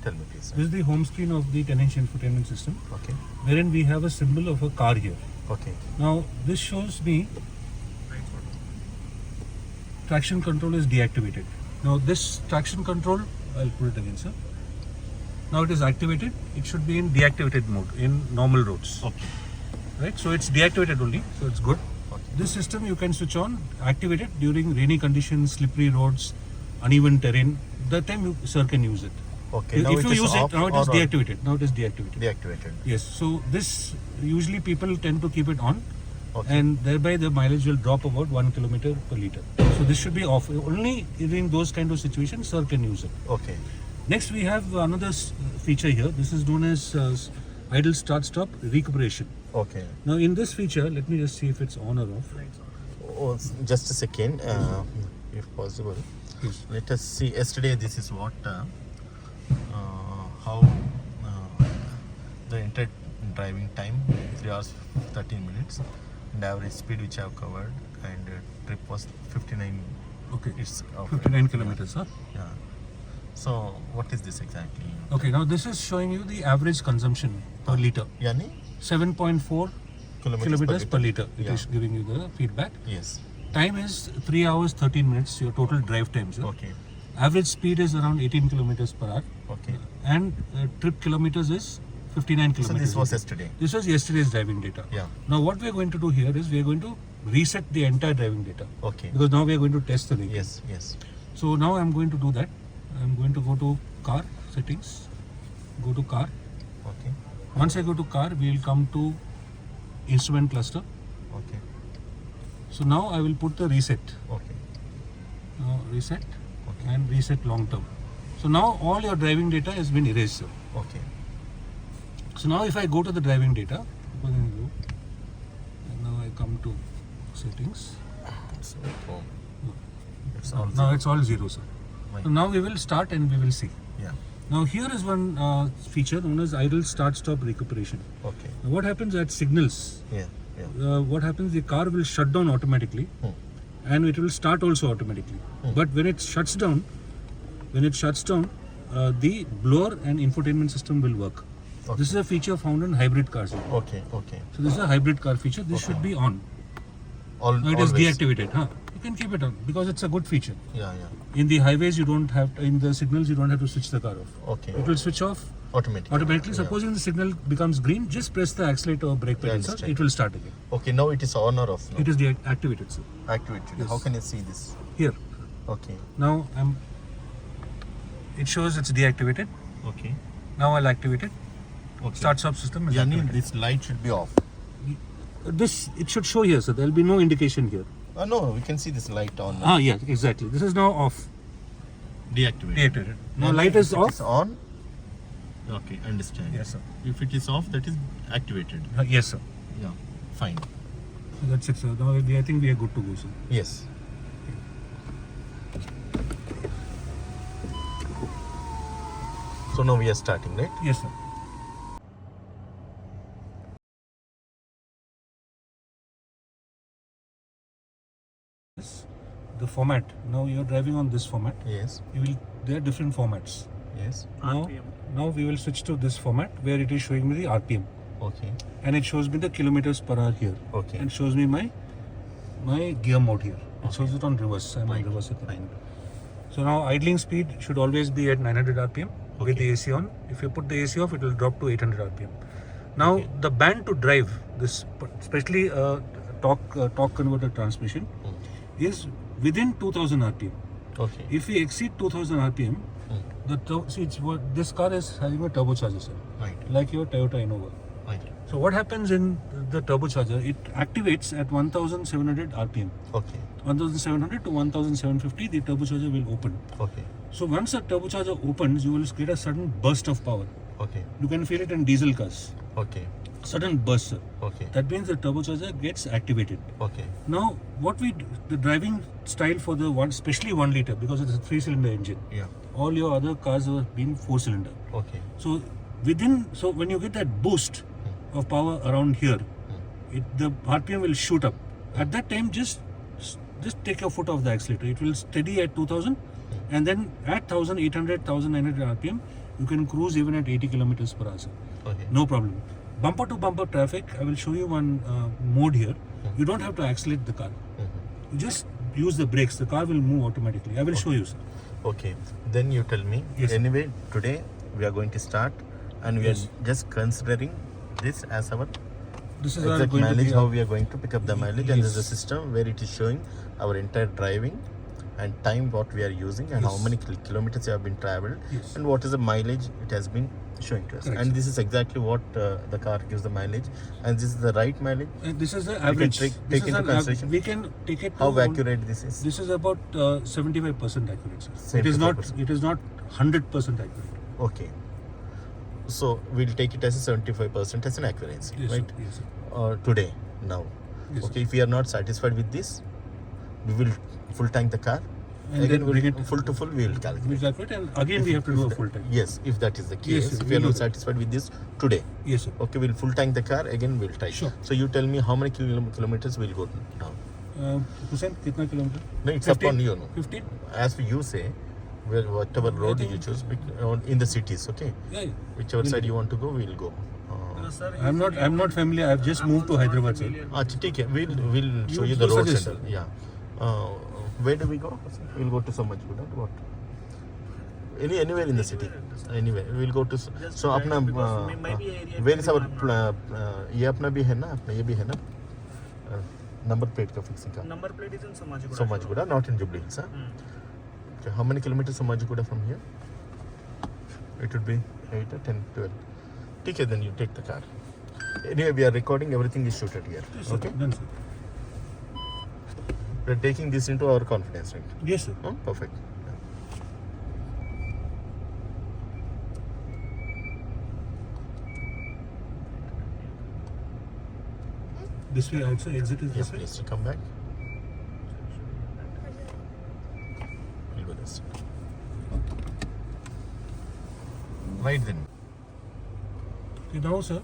Tell me please. This is the home screen of the 10-inch infotainment system, Okay. wherein we have a symbol of a car here. Okay. Now this shows me traction control is deactivated. Now this traction control, I'll put it again, sir. Now it is activated. It should be in deactivated mode in normal roads. Okay. Right? So it's deactivated only, so it's good. Okay. This system you can switch on, activate it during rainy conditions, slippery roads, uneven terrain. That time you, sir, can use it. Okay. If now you it is use off it, now it is or on? deactivated. Now it is deactivated. Deactivated. Yes. So this usually people tend to keep it on, Okay. and thereby the mileage will drop about 1 kilometer per liter. So this should be off. Only in those kind of situations, sir can use it. Okay. Next, we have another feature here. This is known as idle start stop recuperation. Okay. Now in this feature, let me just see if it's on or off. Oh, just a second, if possible. Yes. Let us see. Yesterday, this is what how the inter driving time 3 hours 13 minutes, and average speed which I have covered, and trip was 59. Okay. It's 59 kilometers, huh? Yeah. So what is this exactly? Okay, now this is showing you the average consumption per liter. Yani 7.4 kilometers per liter. It is Yeah. giving you the feedback. Yes. Time is 3 hours 13 minutes, your total drive time, sir. Okay. Average speed is around 18 kilometers per hour. Okay. And trip kilometers is 59 So kilometers. this was yesterday. This was yesterday's driving data. Yeah. Now what we are going to do here is we are going to reset the entire driving data. Okay. Because now we are going to test the vehicle. Yes. Yes. So now I'm going to do that. I'm going to go to car settings, go to car. Okay. Once I go to car, we will come to instrument cluster. Okay. So now I will put the reset. Okay. Reset Okay. and reset long term. So now all your driving data has been erased, sir. Okay. So now if I go to the driving data, and now I come to settings. So, oh, it's all Now it's all zero, sir. Right. So now we will start and we will see. Yeah. Now here is one feature known as idle start stop recuperation. Okay. Now what happens at signals? Yeah. Yeah. What happens? The car will shut down automatically, and it will start also automatically. But when it shuts down, the blower and infotainment system will work. Okay. This is a feature found in hybrid cars. Okay. Okay. So this is a hybrid car feature. This should be on. Now it is Always. deactivated. You can keep it on because it's a good feature. Yeah. Yeah. In the highways, you don't have in the signals, you don't have to switch the car off. Okay. It will switch off Automatically. Yeah. Supposing the signal becomes green, just press the accelerator or brake pedal, sir. understand. It will start again. Okay. Now it is on or off now? It is deactivated, sir. Activated. Yes. How can you see this? Here. Okay. Now it shows it's deactivated. Okay. Now I'll activate it. Okay. Start stop system is Yani activated. this light should be off. This it should show here, sir. There will be no indication here. No, we can see this light on. now. Yeah, exactly. This is now off. Deactivated. Deactivated. Now Yani light is if off. It is on. Okay, understand. Yes, sir. If it is off, that is activated. Yes, sir. Yeah. Fine. So that's it, sir. Now I think we are good to go, sir. Yes. So now we are starting, right? Yes, sir. The format. Now you're driving on this format. Yes. There are different formats. Yes. Now we will switch to this format where it is showing me the RPM, Okay. and it shows me the kilometers per hour here, Okay. and shows me my gear mode here. It shows it on reverse. I'm on Fine. reverse at the Fine. moment. So now idling speed should always be at 900 RPM with Okay. the AC on. If you put the AC off, it will drop to 800 RPM. Now Okay. the band to drive this, especially torque converter transmission, is within 2000 RPM. Okay. If we exceed 2000 RPM, this car is having a turbocharger, sir, Right. like your Toyota Innova. Right. So what happens in the turbocharger? It activates at 1700 RPM. Okay. 1700 to 1750, the turbocharger will open. Okay. So once the turbocharger opens, you will get a sudden burst of power. Okay. You can feel it in diesel cars. Okay. Sudden burst, sir. Okay. That means the turbocharger gets activated. Okay. Now, the driving style for the especially 1 liter, because it's a 3-cylinder engine. Yeah. All your other cars have been 4-cylinder. Okay. So when you get that boost of power around here, the RPM will shoot up. At that time, just take your foot off the accelerator. It will steady at 2000, and then at 1800, 1900 RPM, You can cruise even at 80 kilometers per hour, sir. Okay. No problem. Bumper to bumper traffic, I will show you one mode here. You don't have to accelerate the car. You just use the brakes. The car will move automatically. I will show you, sir. Okay. Then you tell me. Yes, sir. Anyway, today we are going to start, and we Yes. are just considering this as our This is our exact going to mileage. be How our- we are going to pick up the mileage, and there's a Yes. system where it is showing our entire driving and time what we are using, and how Yes. many kilometers you have been traveled, Yes. and what is the mileage it has been showing to us. Correct, And sir. this is exactly what the car gives the mileage, and this is the right mileage. This is the can average. take This into is an consideration we can take it. How to- accurate this is. This is about 75% accurate, sir. It is not. 75%. It is not 100% accurate. Okay. So we'll take it as a 75% as an accuracy, Yes, right? sir. Yes, sir. Today, now. Yes, Okay, if we are not satisfied with this, we will full tank the car. And Again, then we'll bring it full to full, we will We calculate. calculate, and again we have to do a full tank. Yes, if that is the case. Yes, sir, If we are we'll not do that. satisfied with this today, Yes, sir. okay, we'll full tank the car. Again, we'll type. Sure. So you tell me how many kilometers we'll go now. Hussain, कितना kilometre? No, it's 15? upon you. No. 15? As you say, well, whatever road you think- choose in the cities, okay. Yeah. Whichever We'll side do. you want to go, we'll go. I'm not familiar. I've just moved to Hyderabad, sir. अच्छा ठीक है we'll show You you the road suggest, center. Yeah. Where do we go? We'll go to Samajguda. What? Anywhere in the city. Anywhere. We'll go to. So अपना where is our ये अपना भी है ना अपना ये भी है ना number plate का fixing का. Number plate is in Samajguda. Samajguda, not in Jubilee Hills. Huh? Okay. How many kilometers Samajguda from here? It would be 8 or 10, 12. ठीक है, then you take the car. Anyway, we are recording. Everything is shooted here. Yes, sir. Okay. Done, sir. We are taking this into our confidence, right? Yes, sir. Oh, perfect. This way also exit is Yes, this way. please to come back. We'll go this. Right then. Okay, now, sir,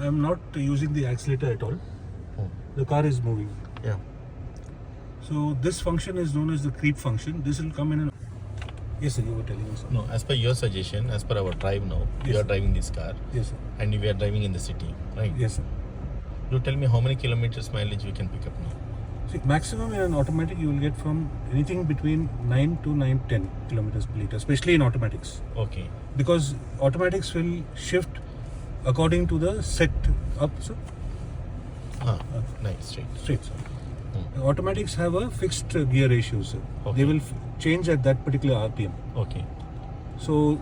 I am not using the accelerator at all. Oh, The car is moving. yeah. So this function is known as the creep function. This will come in an... Yes, sir, you were telling us. No, as per your suggestion, as per our drive now, we Yes, are sir. driving this car Yes, sir. and we are driving in the city, right? Yes, sir. You tell me how many kilometers mileage we can pick up now. See, maximum in an automatic you will get from anything between 9 to 10 kilometers per liter, especially in automatics. Okay. Because automatics will shift according to the set up, sir. Nice, straight. Straight, sir. Hmm. Automatics have a fixed gear ratio, sir. Okay. They will change at that particular RPM. Okay. So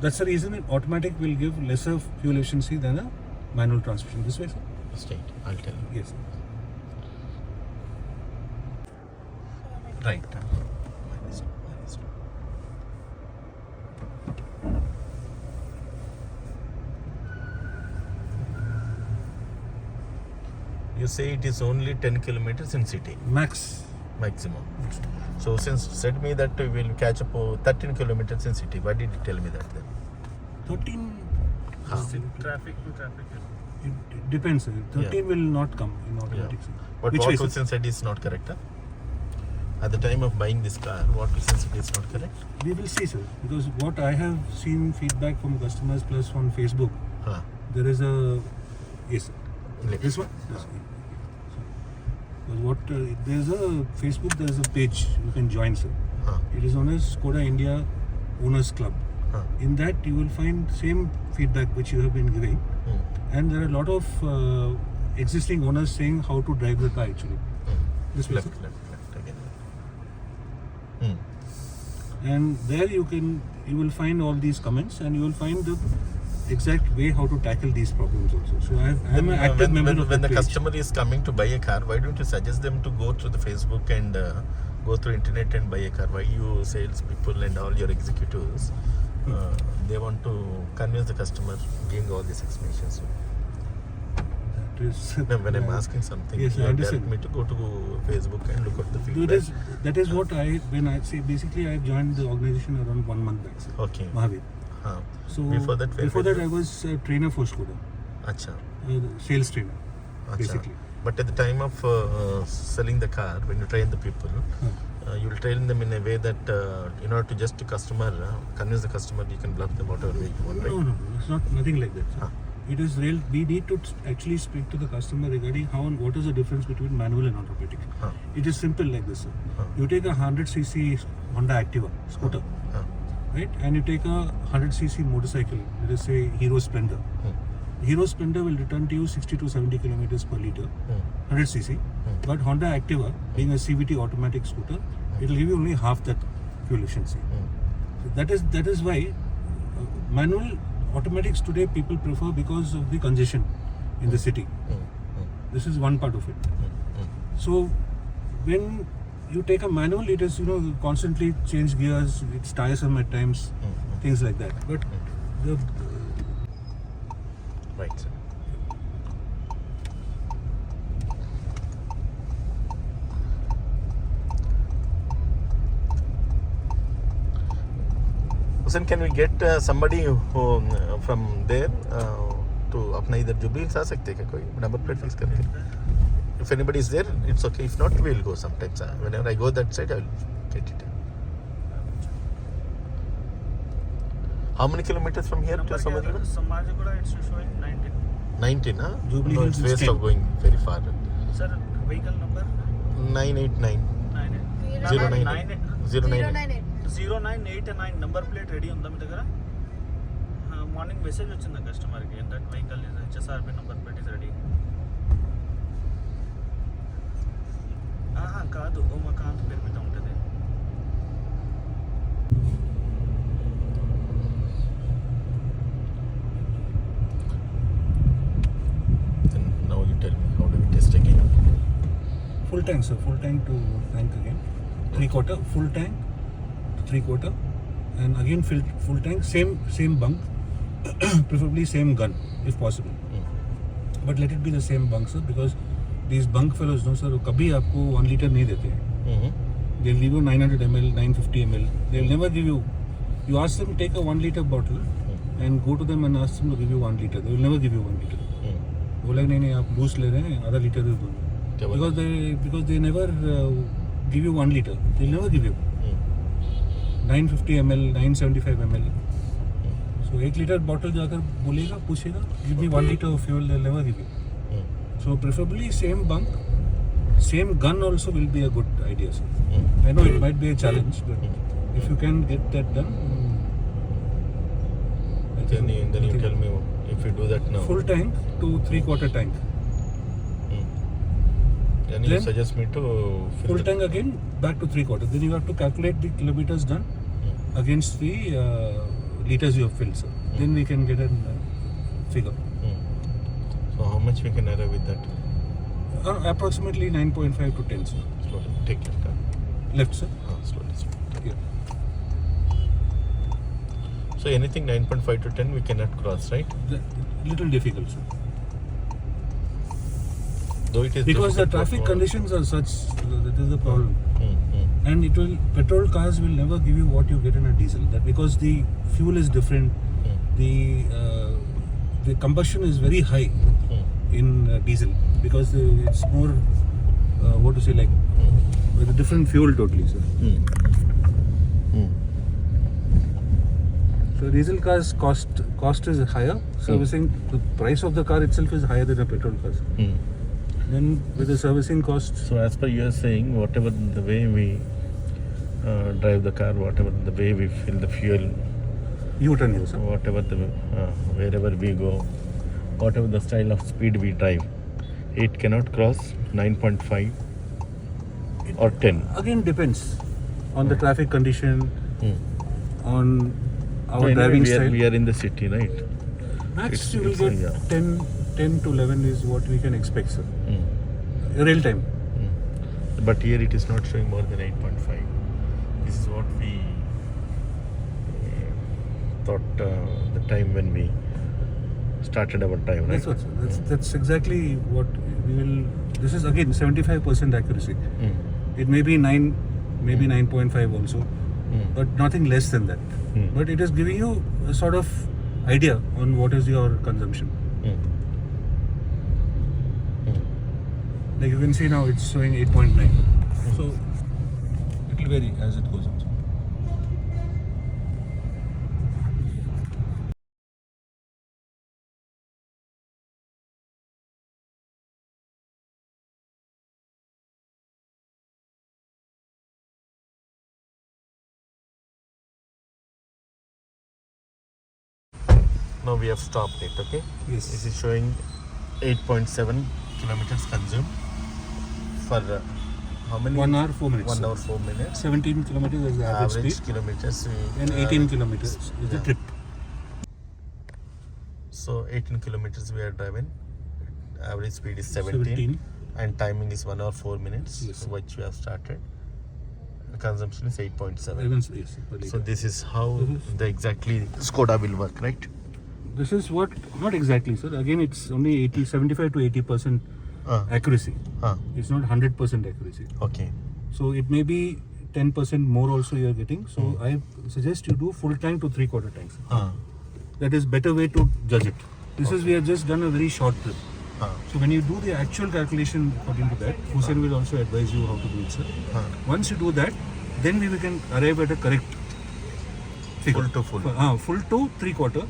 that's the reason an automatic will give lesser fuel efficiency than a manual transmission. This way, sir? Straight. I'll tell you. Yes, sir. Right. You say it is only 10 kilometers in city Max. maximum. So since said me that we will catch up 13 kilometers in city, why did you tell me that then? 13, Traffic to traffic. it depends, sir. 13 will not come in automatic, sir. But Which what way, sir? Wilson said is not correct. Huh? At the time of buying this car, what Wilson said is not correct. We will see, sir. Because what I have seen feedback from customers plus on Facebook, Huh. there is a... Yes, sir. Let's- This one? Yes. Because what there's a Facebook, there's a page you can join, sir. Huh. It is known as Skoda India Owners Club. Huh. In that, you will find same feedback which you have been giving, Hmm. and there are a lot of existing owners saying how to drive the car actually. Hmm. This way, Left sir. again. Hmm. And there you will find all these comments, and you will find the exact way how to tackle these problems also. So I am an active member of when that the page. customer is coming to buy a car, why don't you suggest them to go through the Facebook and go through internet and buy a car? Why you sales people and all your executives, they want to convince the customer, giving all these explanations. That is, When I'm asking something, Yes, you I understand. direct me to go to Facebook and look at the feedback. that is what when I say basically I joined the organization around 1 month back, sir. Okay. Mahavir. Huh. So Before that, I was a trainer for Skoda, Acha. Sales trainer, Acha. basically. But at the time of selling the car, when you train the people, You will train them in a way that in order to just convince the customer, you can bluff them whatever way you want, right? No, it's not nothing like that, sir. Huh. It is real. We need to actually speak to the customer regarding how and what is the difference between manual and automatic. Huh. It is simple like this, sir. Huh. You take a 100cc Honda Activa scooter, Huh. right? And you take a 100cc motorcycle, let us say Hero Splendor. Hero Splendor will return to you 60 to 70 kilometers per liter, 100cc. But Honda Activa, being a CVT automatic scooter, it will give you only half that fuel efficiency. So that is why manual automatics today people prefer because of the congestion in the city. This is one part of it. So when you take a manual, it is constantly change gears. It's tiresome at times, things like that. But the Right, sir. Then can we get somebody who from there to अपना इधर jubilee आ सकते हैं क्या कोई number plate fix करके? If anybody is there, it's okay. If not, we'll go sometimes. Whenever I go that side, I will get it. How many kilometers from here to Samajgura? Samajgura, it's showing 19. 19, huh? Jubilee No, Hills it's is waste 10. of going very far. Sir, vehicle number? 989 09. 09 0989 number plate ready ఉందా మీ దగ్గర? Morning message వచ్చింది కస్టమర్కి that vehicle is HSRB number plate is ready. కాదు ఉమాకాంత్ పేరు మీద ఉంటుంది. Then now you tell me how do we test again? full tank, sir. Full tank to tank again. 3/4 full tank to 3/4, and again full tank. Same bunk, preferably same gun if possible. But let it be the same bunk, sir, because these bunk fellows, no sir, कभी आपको 1 liter नहीं देते हैं. They'll give you 900 ml, 950 ml. They'll never give you. You ask them to take a 1 liter bottle and go to them and ask them to give you 1 liter. They will never give you 1 liter. बोला नहीं आप boost ले रहे हैं, आधा litre दे दो. Because they never give you 1 liter. They'll never give you 950 ml, 975 ml. So 1 liter bottle जाकर बोलेगा, पूछेगा, give me 1 liter of fuel. They'll never give you. So preferably same bunk, same gun also will be a good idea, sir. I know it might be a challenge, but if you can get that done, I Then think you tell me if you do that now. full tank to 3/4 tank. Then you Then suggest me to fill Full the- tank again back to 3/4. Then you have to calculate the kilometers done against the liters you have filled, sir. Then we can get a figure. So how much we can arrive with that? Approximately 9.5 to 10, sir. Slowly. Take left. Left, sir. Slowly. Yeah. So anything 9.5 to 10 we cannot cross, right? Little difficult, sir. Though it is Because the difficult traffic for- conditions are such, that is the problem. Mm, mm, And petrol cars will never give you what you get in a diesel. That because the fuel is different, mm, the combustion is very high mm, in diesel because it's more what to say, like with a different fuel totally, sir. mm, mm. So diesel cars cost is higher. Servicing, the price of the car itself is higher than a petrol car. Mm. Then with the servicing cost, So as per you are saying, whatever the way we drive the car, whatever the way we fill the fuel, U-turn here, sir. whatever the wherever we go, whatever the style of speed we drive, it cannot cross 9.5 or 10. Again depends on the traffic condition, Mm. on So our anyway, driving style. we are in the city, right? Max you will it's get yeah. 10 to 11 is what we can expect, sir. Mm. Real time. Mm. But here it is not showing more than 8.5. This is what we thought the time when we started our time, right? That's what, sir. That's exactly what we will. This is again 75% accuracy. Mm. It may be 9, maybe 9.5 also, but nothing less than that. Mm. But it is giving you a sort of idea on what is your consumption. Mm. Mm. Like you can see now it's showing 8.9. So It will vary as it goes on. Now we have stopped it, okay? Yes. This is showing 8.7 kilometers consumed for how many? 1 hour 4 minutes. 1 hour 4 minutes. 17 kilometers is the average Average speed, kilometers. and 18 kilometers is the yeah. trip. So 18 kilometers we are driving. Average speed is 17. And timing is 1 hour 4 minutes, Yes. which we have started. Consumption is 8.7. Even yes, per So liter. this is how Mhm. the exactly Skoda will work, right? This is what, not exactly, sir. Again, it's only 75 to 80% accuracy. It's not 100% accuracy. Okay. So it may be 10% more also you are getting. So I suggest you do full tank to 3/4 tanks. That is better way to judge it. This is, we have just done a very short trip. So when you do the actual calculation according to that, Hussein will also advise you how to do it, sir. Once you do that, then we can arrive at a correct figure. Full to full. Full to 3/4.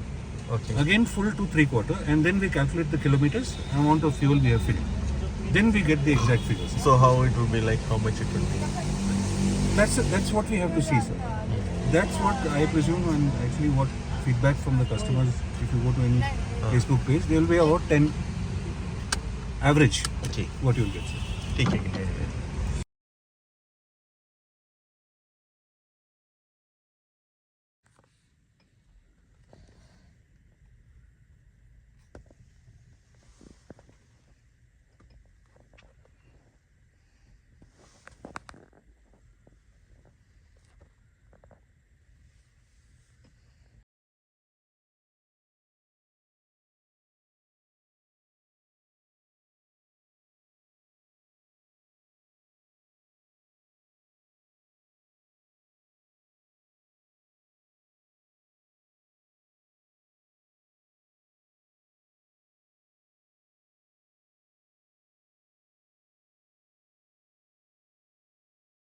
Okay. Again full to 3/4, and then we calculate the kilometers, amount of fuel we have filled. Then we get the exact figures. So how it will be like? How much it will be? That's what we have to see, sir. That's what I presume, and actually what feedback from the customers. If you go to any Facebook page, there will be about 10 average. Okay. What you will get, sir. ठीक है.